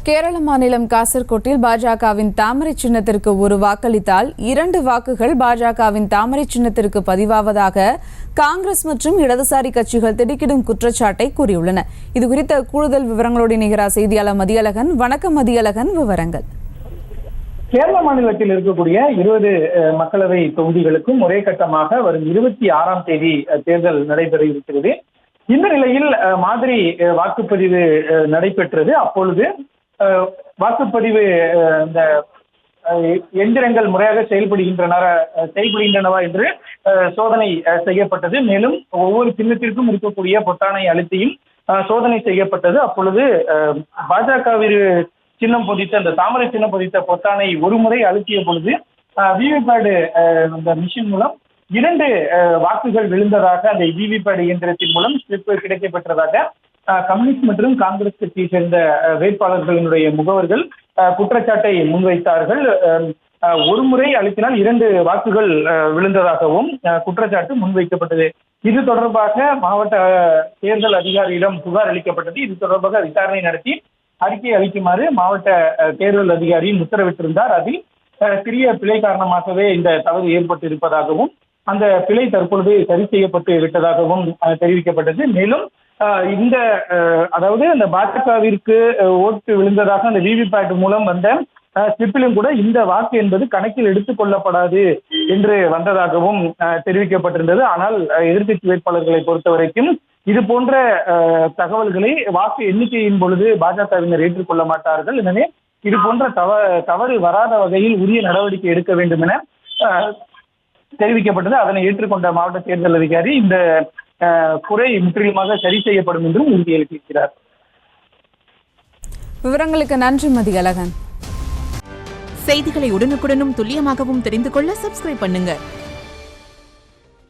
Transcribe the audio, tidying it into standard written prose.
கேரள மாநிலம் காசர்கோட்டில் பாஜகவின் தாமரை சின்னத்திற்கு ஒரு வாக்களித்தால் 2 வாக்குகள் பாஜகவின் தாமரை சின்னத்திற்கு பதிவாவதாக காங்கிரஸ் மற்றும் இடதுசாரி கட்சிகள் திடுக்கிடும் குற்றச்சாட்டை கூறியுள்ளன. இதுகுறித்த கூடுதல் விவரங்களோடு இணைகிறார் செய்தியாளர் மதியழகன். வணக்கம் மதியழகன், விவரங்கள். கேரள மாநிலத்தில் இருக்கக்கூடிய 20 மக்களவை தொகுதிகளுக்கும் ஒரே கட்டமாக வரும் 26ஆம் தேதி தேர்தல் நடைபெற இருக்கிறது. இந்த நிலையில் மாதிரி வாக்குப்பதிவு நடைபெற்றது. அப்பொழுது வாக்குப்பதிவு இந்த எந்திரங்கள் முறையாக செயல்படுகின்றனவா என்று சோதனை செய்யப்பட்டது. மேலும் ஒவ்வொரு சின்னத்திற்கும் இருக்கக்கூடிய பொத்தானை அழுத்தியும் சோதனை செய்யப்பட்டது. அப்பொழுது பாஜகவிற்கு சின்னம் பொதித்த அந்த தாமரை சின்னம் பொதித்த பொத்தானை ஒரு முறை அழுத்திய பொழுது விவிபேட் அந்த மிஷின் மூலம் 2 வாக்குகள் விழுந்ததாக, அந்த விவிபேட் இயந்திரத்தின் மூலம் ஸ்லிப் கிடைக்கப்பெற்றதாக கம்யூனிஸ்ட் மற்றும் காங்கிரஸ் கட்சியை சேர்ந்த வேட்பாளர்களினுடைய முகவர்கள் குற்றச்சாட்டை முன்வைத்தார்கள். ஒரு முறை அழுத்தினால் 2 வாக்குகள் விழுந்ததாகவும் குற்றச்சாட்டு முன்வைக்கப்பட்டது. இது தொடர்பாக மாவட்ட தேர்தல் அதிகாரியிடம் புகார் அளிக்கப்பட்டது. இது தொடர்பாக விசாரணை நடத்தி அறிக்கை அளிக்குமாறு மாவட்ட தேர்தல் அதிகாரியும் உத்தரவிட்டிருந்தார். அதில் சிறிய பிழை காரணமாகவே இந்த தவறு ஏற்பட்டு இருப்பதாகவும், அந்த பிழை தற்பொழுது சரி செய்யப்பட்டு விட்டதாகவும் தெரிவிக்கப்பட்டது. மேலும் இந்த அதாவது அந்த பாஜகவிற்கு ஓட்டு விழுந்ததாக அந்த விவிபேட் மூலம் வந்த ஸ்லிப்பிலும் கூட இந்த வாக்கு என்பது கணக்கில் எடுத்துக் கொள்ளப்படாது என்று வந்ததாகவும் தெரிவிக்கப்பட்டிருந்தது. ஆனால் எதிர்க்கட்சி வேட்பாளர்களை பொறுத்த வரைக்கும் இது போன்ற தகவல்களை வாக்கு எண்ணிக்கையின் பொழுது பாஜகவினர் ஏற்றுக்கொள்ள மாட்டார்கள். எனவே இது போன்ற தவறு வராத வகையில் உரிய நடவடிக்கை எடுக்க வேண்டும் என தெரிவிக்கப்பட்டது. அதனை ஏற்றுக்கொண்ட மாவட்ட தேர்தல் அதிகாரி இந்த குறை முற்றிலுமாக சரி செய்யப்படும் என்றும் உறுதியளித்திருக்கிறார். விவரங்களுக்கு நன்றி மதியழகன். செய்திகளை உடனுக்குடனும் துல்லியமாகவும் தெரிந்து கொள்ள சப்ஸ்கிரைப் பண்ணுங்க.